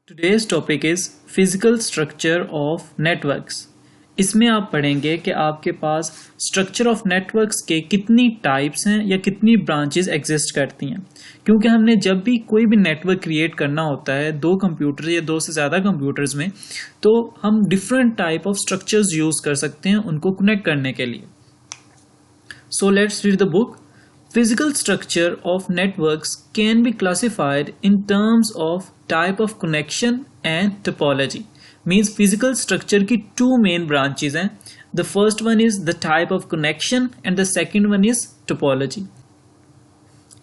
Today's topic is physical structure of networks. इसमें आप पढ़ेंगे कि आपके पास स्ट्रक्चर ऑफ नेटवर्क्स के कितनी टाइप्स हैं या कितनी ब्रांचेस एग्जिस्ट करती हैं, क्योंकि हमने जब भी कोई भी नेटवर्क क्रिएट करना होता है दो कंप्यूटर या दो से ज़्यादा कंप्यूटर्स में, तो हम different type of structures use कर सकते हैं उनको कनेक्ट करने के लिए. So let's read the book. Physical structure of networks can be classified in terms of type of connection and topology. Means physical structure की two main branches हैं. The first one is the type of connection and the second one is topology.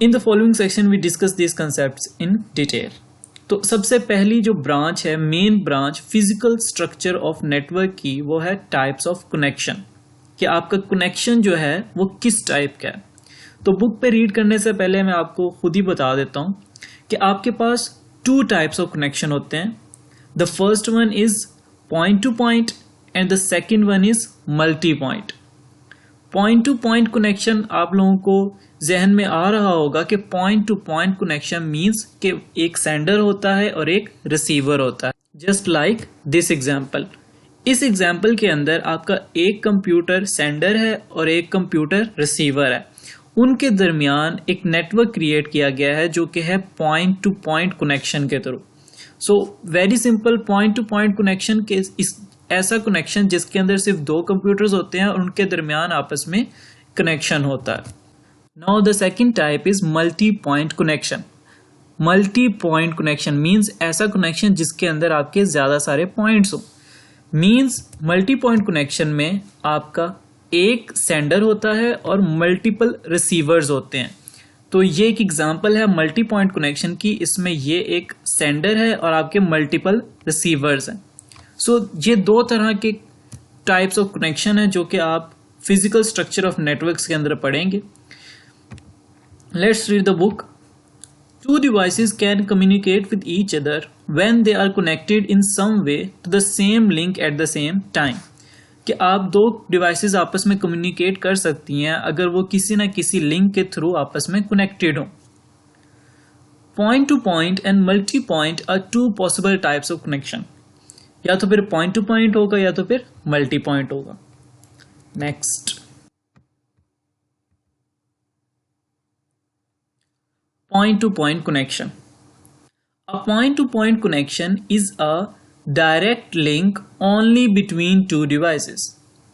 In the following section we discuss these concepts in detail. तो सबसे पहली जो branch है, main branch physical structure of network की, वो है types of connection. कि आपका कनेक्शन जो है वो किस टाइप का है. तो बुक पे रीड करने से पहले मैं आपको खुद ही बता देता हूं कि आपके पास टू टाइप्स ऑफ कनेक्शन होते हैं. The first one is point to point and the second one is multi point. Point to point connection आप लोगों को जहन में आ रहा होगा कि point to point connection means कि एक सेंडर होता है और एक रिसीवर होता है. Just like this example. इस एग्जाम्पल के अंदर आपका एक कंप्यूटर सेंडर है और एक कंप्यूटर रिसीवर है. उनके दरमियान एक नेटवर्क क्रिएट किया गया है जो कि है पॉइंट टू पॉइंट कनेक्शन के through. So very simple, point to point connection के ऐसा कनेक्शन जिसके अंदर सिर्फ दो कंप्यूटर्स होते हैं और उनके दरमियान आपस में कनेक्शन होता है. Now the second type is multi point connection. Multi point connection means ऐसा कनेक्शन जिसके अंदर आपके ज्यादा सारे पॉइंट्स हो. मीन्स मल्टी पॉइंट कनेक्शन में आपका एक सेंडर होता है और मल्टीपल रिसीवर्स होते हैं. तो ये एक एग्जांपल है मल्टी पॉइंट कनेक्शन की. इसमें ये एक सेंडर है और आपके मल्टीपल रिसीवर्स हैं. सो ये दो तरह के टाइप्स ऑफ कनेक्शन है जो कि आप फिजिकल स्ट्रक्चर ऑफ नेटवर्क्स के अंदर पढ़ेंगे. Let's read the book. Two devices can communicate with each other when they are connected in some way to the same link at the same time. कि आप दो डिवाइसेस आपस में communicate कर सकती हैं अगर वो किसी ना किसी लिंक के थ्रू आपस में कनेक्टेड हो. Point to point and multi point are two possible types of connection. या तो फिर पॉइंट टू पॉइंट होगा या तो फिर मल्टी पॉइंट होगा. Next, point to point connection. A point to point connection is a direct link only between two devices.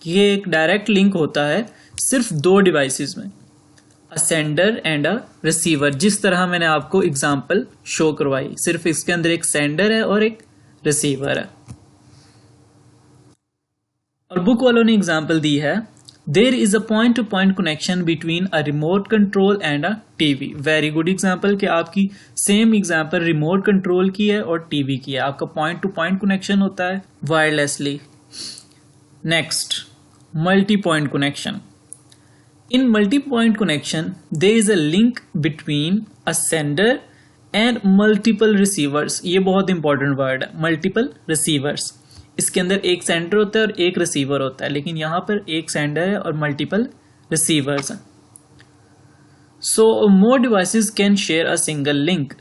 ये एक डायरेक्ट लिंक होता है सिर्फ दो डिवाइसेस में, a sender and a receiver. जिस तरह मैंने आपको एग्जांपल शो करवाई, सिर्फ इसके अंदर एक सेंडर है और एक रिसीवर है. और बुक वालों ने एग्जांपल दी है, There is a point-to-point connection between a remote control and a TV. Very good example कि आपकी सेम एग्जाम्पल रिमोट कंट्रोल की है और टीवी की है. आपका पॉइंट टू पॉइंट कनेक्शन होता है wirelessly. Next, multi point connection. In multi point connection there is a link between a sender and multiple receivers. ये बहुत इंपॉर्टेंट वर्ड है, मल्टीपल रिसीवर्स. इसके अंदर एक सेंडर होता है और एक रिसीवर होता है, लेकिन यहां पर एक सेंडर है और मल्टीपल रिसीवर्स हैं. So more devices can share a single link.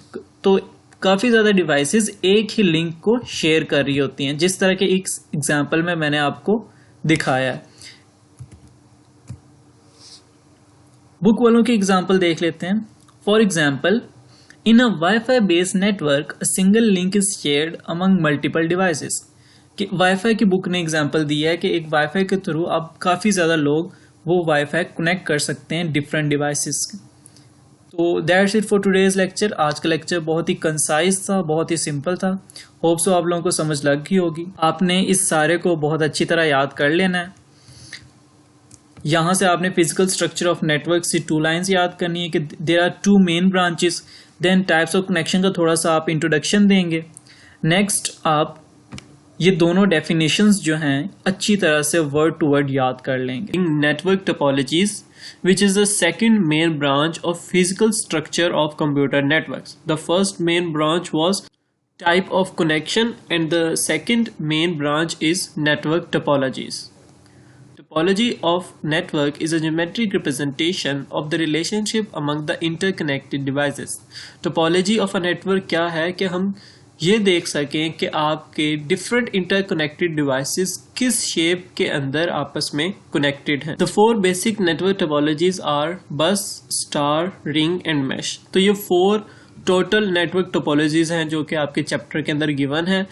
तो काफी ज्यादा डिवाइसेस एक ही लिंक को शेयर कर रही होती हैं, जिस तरह के एक एग्जांपल में मैंने आपको दिखाया है. बुक वालों की एग्जांपल देख लेते हैं. For example, in a wifi based network a single link is shared among multiple devices. कि वाईफाई की बुक ने एग्जांपल दिया है कि एक वाईफाई के थ्रू आप काफ़ी ज़्यादा लोग वो वाईफाई कनेक्ट कर सकते हैं डिफरेंट डिवाइसेस. तो that's it for today's lecture. आज का लेक्चर बहुत ही कंसाइज था, बहुत ही सिंपल था. होप सो आप लोगों को समझ लग गई होगी. आपने इस सारे को बहुत अच्छी तरह याद कर लेना है. यहाँ से आपने फिजिकल स्ट्रक्चर ऑफ नेटवर्क से टू लाइन्स याद करनी है कि there are two main branches. Then types of connection का थोड़ा सा आप इंट्रोडक्शन देंगे. नेक्स्ट आप ये दोनों डेफिनेशंस जो हैं अच्छी तरह से वर्ड टू वर्ड याद कर लेंगे. Network topologies which is the second main branch of physical structure of computer networks. The first main branch was type of connection and the second main branch is network topologies. Topology of network is a geometric representation of the relationship among the interconnected devices. Topology of a network क्या है कि हम ये देख सकें कि आपके different interconnected devices किस शेप के अंदर आपस में कनेक्टेड हैं। The 4 basic network topologies are bus, star, ring and mesh. तो ये 4 टोटल नेटवर्क टोपोलॉजीज हैं जो कि आपके चैप्टर के अंदर गिवन है।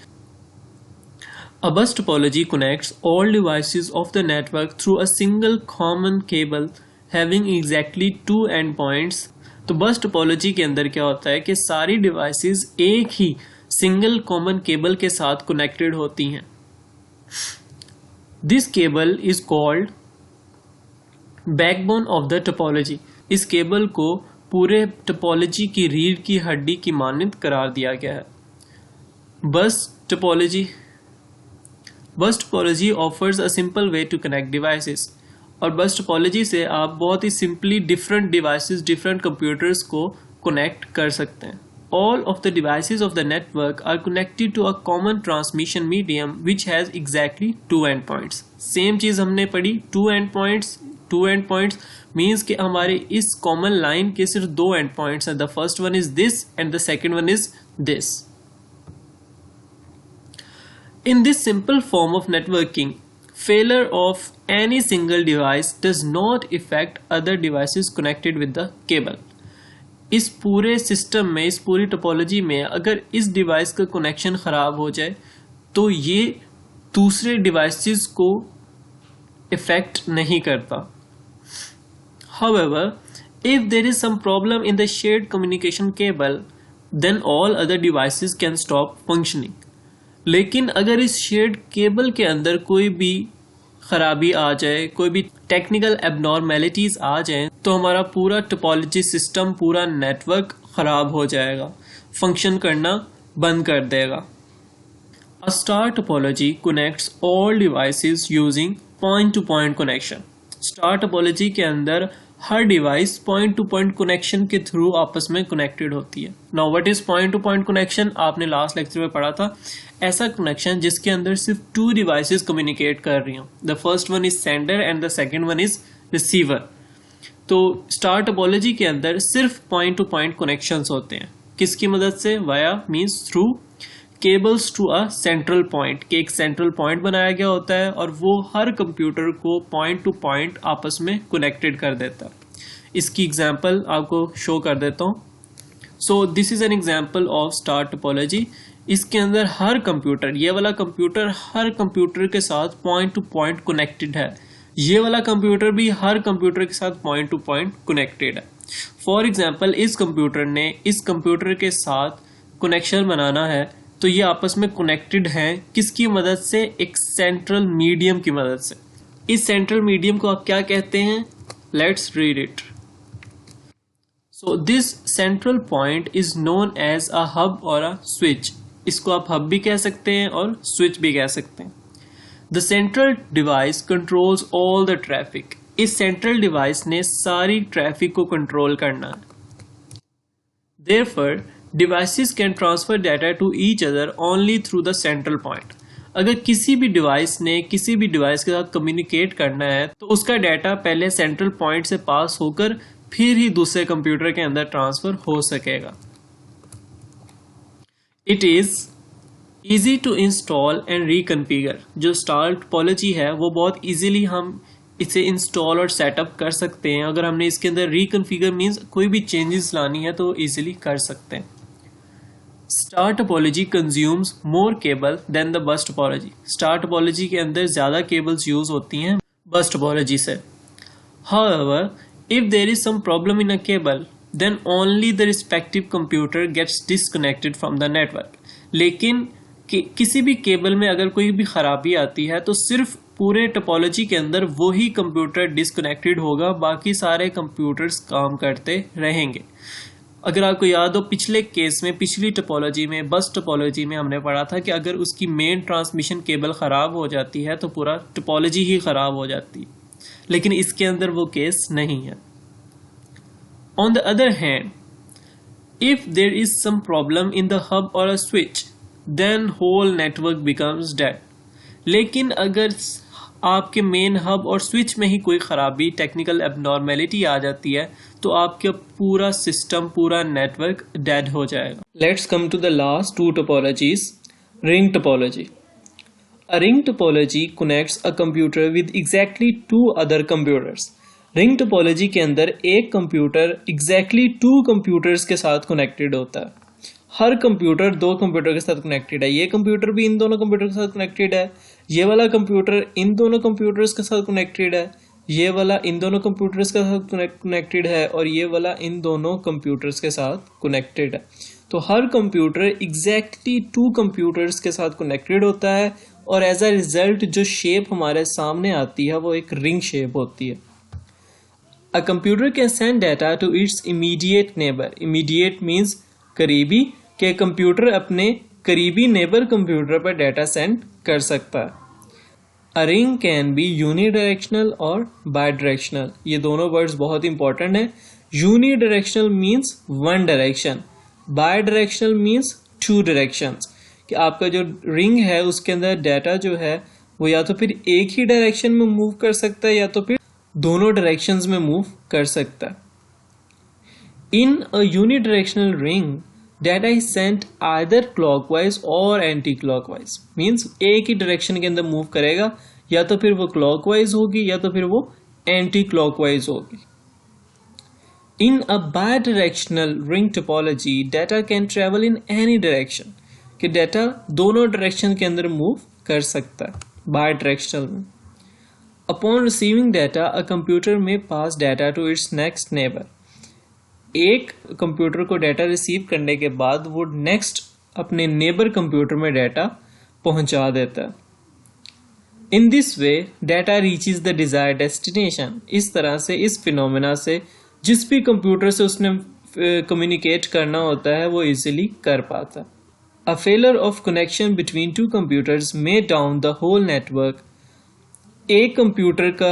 A bus topology connects all devices of the network through a single common cable having exactly 2 endpoints। तो बस टोपोलॉजी के अंदर क्या होता है कि सारी डिवाइसेस एक ही सिंगल कॉमन केबल के साथ कनेक्टेड होती हैं। This cable is called backbone of the topology. इस केबल को पूरे टोपोलॉजी की रीढ़ की हड्डी की मानद करार दिया गया है। Bus topology offers a simple way to connect devices. और बस टोपोलॉजी से आप बहुत ही simply different devices, different computers को कनेक्ट कर सकते हैं। All of the devices of the network are connected to a common transmission medium which has exactly 2 endpoints। Same चीज हमने पढ़ी, 2 endpoints means कि हमारे इस कॉमन लाइन के सिर्फ 2 endpoints हैं। The first one is this and the second one is this। In this simple form of networking, failure of any single device does not affect other devices connected with the cable। इस पूरे system में, इस पूरी topology में अगर इस device का connection खराब हो जाए तो ये दूसरे डिवाइसेस को इफेक्ट नहीं करता। However, if there is some problem in the shared communication cable, then all other devices can stop functioning। लेकिन अगर इस शेयर्ड केबल के अंदर कोई भी खराबी आ जाए, कोई भी टेक्निकल एबनॉर्मेलिटीज आ जाए तो हमारा पूरा टोपोलॉजी सिस्टम, पूरा नेटवर्क खराब हो जाएगा, फंक्शन करना बंद कर देगा। A star topology connects all devices using point to point connection। Star topology के अंदर हर device point to point connection के थ्रू आपस में कनेक्टेड होती है। Now what is point to point connection? आपने लास्ट लेक्चर में पढ़ा था, ऐसा कनेक्शन जिसके अंदर सिर्फ 2 डिवाइसेस कम्युनिकेट कर रही हो। The first one is sender and the second one is receiver. तो स्टार टोपोलॉजी के अंदर सिर्फ पॉइंट टू पॉइंट कनेक्शंस होते हैं। किसकी मदद से? Via means through cables to a central point, के एक सेंट्रल पॉइंट बनाया गया होता है और वो हर कंप्यूटर को पॉइंट टू पॉइंट आपस में कनेक्टेड कर देता है। इसकी एग्जांपल आपको शो कर देता हूँ। So this is an example of star topology. इसके अंदर हर कंप्यूटर, ये वाला कंप्यूटर हर कंप्यूटर के साथ पॉइंट टू पॉइंट कनेक्टेड है, ये वाला कंप्यूटर भी हर कंप्यूटर के साथ पॉइंट टू पॉइंट कनेक्टेड है। फॉर एग्जाम्पल, इस कंप्यूटर ने इस कंप्यूटर के साथ कनेक्शन बनाना है तो ये आपस में कनेक्टेड हैं किसकी मदद से? एक सेंट्रल मीडियम की मदद से। इस सेंट्रल मीडियम को आप क्या कहते हैं? Let's read it. So this central point is known as a hub और अ स्विच। इसको आप हब भी कह सकते हैं और स्विच भी कह सकते हैं। The central device controls all the traffic. इस सेंट्रल डिवाइस ने सारी ट्रैफिक को कंट्रोल करना है। Therefore devices can transfer data to each other only through the central point। अगर किसी भी डिवाइस ने किसी भी डिवाइस के साथ कम्युनिकेट करना है तो उसका डाटा पहले सेंट्रल पॉइंट से पास होकर फिर ही दूसरे कंप्यूटर के अंदर ट्रांसफर हो सकेगा। It is easy to install and reconfigure. जो स्टार टोपोलॉजी है वो बहुत इजीली हम इसे इंस्टॉल और सेटअप कर सकते हैं। अगर हमने इसके अंदर रिकन्फिगर मींस कोई भी चेंजेस लानी है तो इजीली कर सकते हैं। Star topology consumes more cable than the bus topology. Star topology के अंदर ज्यादा केबल्स यूज होती हैं बस टोपोलॉजी से। However, if there is some problem in a cable, then only the respective computer gets disconnected from the network। लेकिन किसी भी केबल में अगर कोई भी खराबी आती है तो सिर्फ पूरे टोपोलॉजी के अंदर वही कंप्यूटर डिस्कनेक्टेड होगा, बाकी सारे कंप्यूटर्स काम करते रहेंगे। अगर आपको याद हो, पिछले केस में, पिछली टोपोलॉजी में, बस टोपोलॉजी में हमने पढ़ा था कि अगर उसकी मेन ट्रांसमिशन केबल खराब हो जाती है तो पूरा टोपोलॉजी ही खराब हो जाती है, लेकिन इसके अंदर वो केस नहीं है। On the other hand, if there is some problem in the hub और a switch, then whole network becomes dead. लेकिन अगर आपके मेन हब और स्विच में ही कोई खराबी, टेक्निकल एबनॉर्मेलिटी आ जाती है तो आपका पूरा सिस्टम, पूरा नेटवर्क डेड हो जाएगा। Let's come to the last two topologies. Ring topology. A ring topology connects a computer with exactly two other computers. Ring topology के अंदर एक कंप्यूटर एग्जैक्टली टू कंप्यूटर्स के साथ कनेक्टेड होता है। हर कंप्यूटर दो कंप्यूटर के साथ कनेक्टेड है। ये कंप्यूटर भी इन दोनों कंप्यूटर के साथ कनेक्टेड है, ये वाला कंप्यूटर इन दोनों कंप्यूटर्स के साथ कनेक्टेड है, ये वाला इन दोनों कंप्यूटर्स के साथ कनेक्टेड है, और ये वाला इन दोनों कंप्यूटर्स के साथ कनेक्टेड है। तो हर कंप्यूटर एग्जैक्टली टू कंप्यूटर्स के साथ कनेक्टेड होता है, और एज अ रिजल्ट जो शेप हमारे सामने आती है वो एक रिंग शेप होती है। A computer can send data to its immediate neighbour. Immediate means करीबी, के कंप्यूटर अपने करीबी नेबर कंप्यूटर पर डाटा सेंड कर सकता है। A ring can be unidirectional और बायडायरेक्शनल। ये दोनों वर्ड्स बहुत इंपॉर्टेंट हैं। Unidirectional means one direction, bidirectional means two directions, कि आपका जो रिंग है उसके अंदर डाटा जो है वो या तो फिर एक ही डायरेक्शन में मूव कर सकता है या तो फिर दोनों डायरेक्शंस में मूव कर सकता है। In a unidirectional ring data is sent either clockwise or anti clockwise. Means एक ही डायरेक्शन के अंदर मूव करेगा, या तो फिर वो क्लॉकवाइज होगी या तो फिर वो एंटी क्लॉकवाइज होगी। In a bidirectional ring topology data can travel in any direction, कि डाटा दोनों डायरेक्शन के अंदर मूव कर सकता है बाय डायरेक्शनल में। Upon receiving data a computer में pass data to its next neighbour. एक कंप्यूटर को डाटा रिसीव करने के बाद वो नेक्स्ट अपने नेबर कंप्यूटर में डाटा पहुंचा देता है। In this way data reaches the desired destination. इस तरह से, इस फिनोमेना से जिस भी कंप्यूटर से उसने कम्युनिकेट करना होता है वो इजीली कर पाता है। A failure of connection between two computers may down the whole network. एक कंप्यूटर का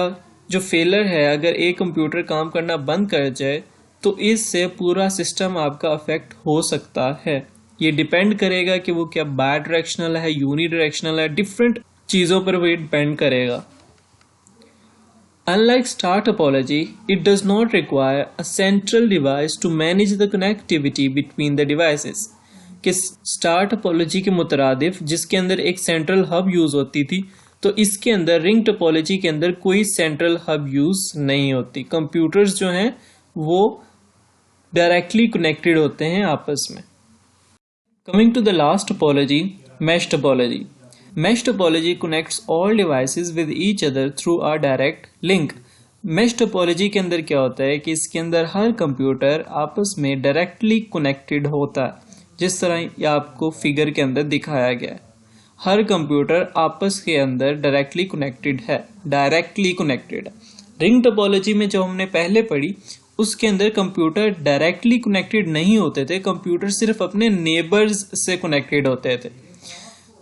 जो फेलर है, अगर एक कंप्यूटर काम करना बंद कर जाए तो इससे पूरा सिस्टम आपका अफेक्ट हो सकता है। ये डिपेंड करेगा कि वो क्या बाय डायरेक्शनल है, यूनी डायरेक्शनल है, डिफरेंट चीज़ों पर वो डिपेंड करेगा। Unlike star topology, it does not require a central device to manage the connectivity between the devices. कि स्टार टोपोलॉजी के मुतरादिफ जिसके अंदर एक सेंट्रल हब यूज होती थी, तो इसके अंदर रिंग टोपोलॉजी के अंदर कोई सेंट्रल हब यूज नहीं होती। कंप्यूटर्स जो हैं वो डायरेक्टली कनेक्टेड होते हैं आपस में। Coming to the last topology, mesh topology. Mesh topology connects all devices with each other through a direct link. Mesh topology के अंदर क्या होता है कि इसके अंदर हर कंप्यूटर आपस में डायरेक्टली कनेक्टेड होता है, जिस तरह ये आपको फिगर के अंदर दिखाया गया है। हर कंप्यूटर आपस के अंदर डायरेक्टली कनेक्टेड है, डायरेक्टली कनेक्टेड है। रिंग टोपोलॉजी में जो हमने पहले पढ़ी उसके अंदर कंप्यूटर डायरेक्टली कनेक्टेड नहीं होते थे, कंप्यूटर सिर्फ अपने नेबर्स से कनेक्टेड होते थे।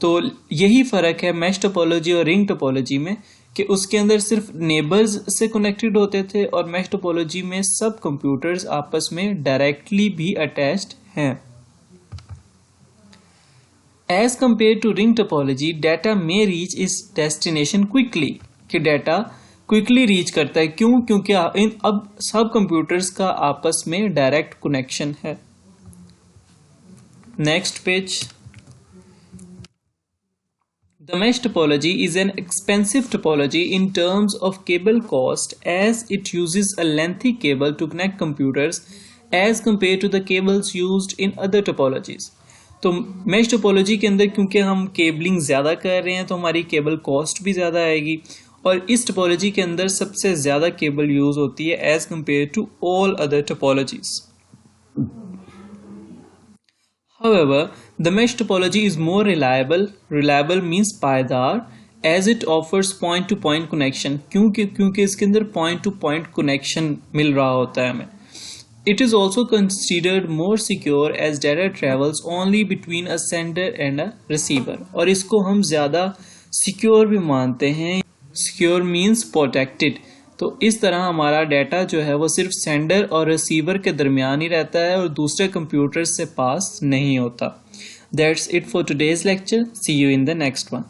तो यही फर्क है मैश टोपोलॉजी और रिंग टोपोलॉजी में, कि उसके अंदर सिर्फ नेबर्स से कनेक्टेड होते थे, और मैश टोपोलॉजी में सब कंप्यूटर्स आपस में डायरेक्टली भी अटैच्ड हैं। As compared to ring topology, data may reach its destination quickly. कि डाटा क्विकली रीच करता है। क्यों? क्योंकि अब सब कंप्यूटर्स का आपस में डायरेक्ट कनेक्शन है। Next page. The mesh topology is an expensive topology in terms of cable cost, as it uses a lengthy cable to connect computers as compared to the cables used in other topologies. तो mash topology के अंदर क्योंकि हम cabling ज़्यादा कर रहे हैं तो हमारी केबल कॉस्ट भी ज़्यादा आएगी, और इस टोपोलॉजी के अंदर सबसे ज़्यादा केबल यूज़ होती है as compare to all other topologies. However, the mesh topology is more reliable. Reliable means पायदार, as it offers point-to-point connection. क्योंकि इसके अंदर point-to-point connection मिल रहा होता है हमें। It is also considered more secure as data travels only between a sender and a receiver. और इसको हम ज़्यादा सिक्योर भी मानते हैं। Secure means protected. तो इस तरह हमारा डाटा जो है वो सिर्फ सेंडर और रिसीवर के दरमियान ही रहता है और दूसरे कंप्यूटर से पास नहीं होता। That's it for today's lecture. See you in the next one.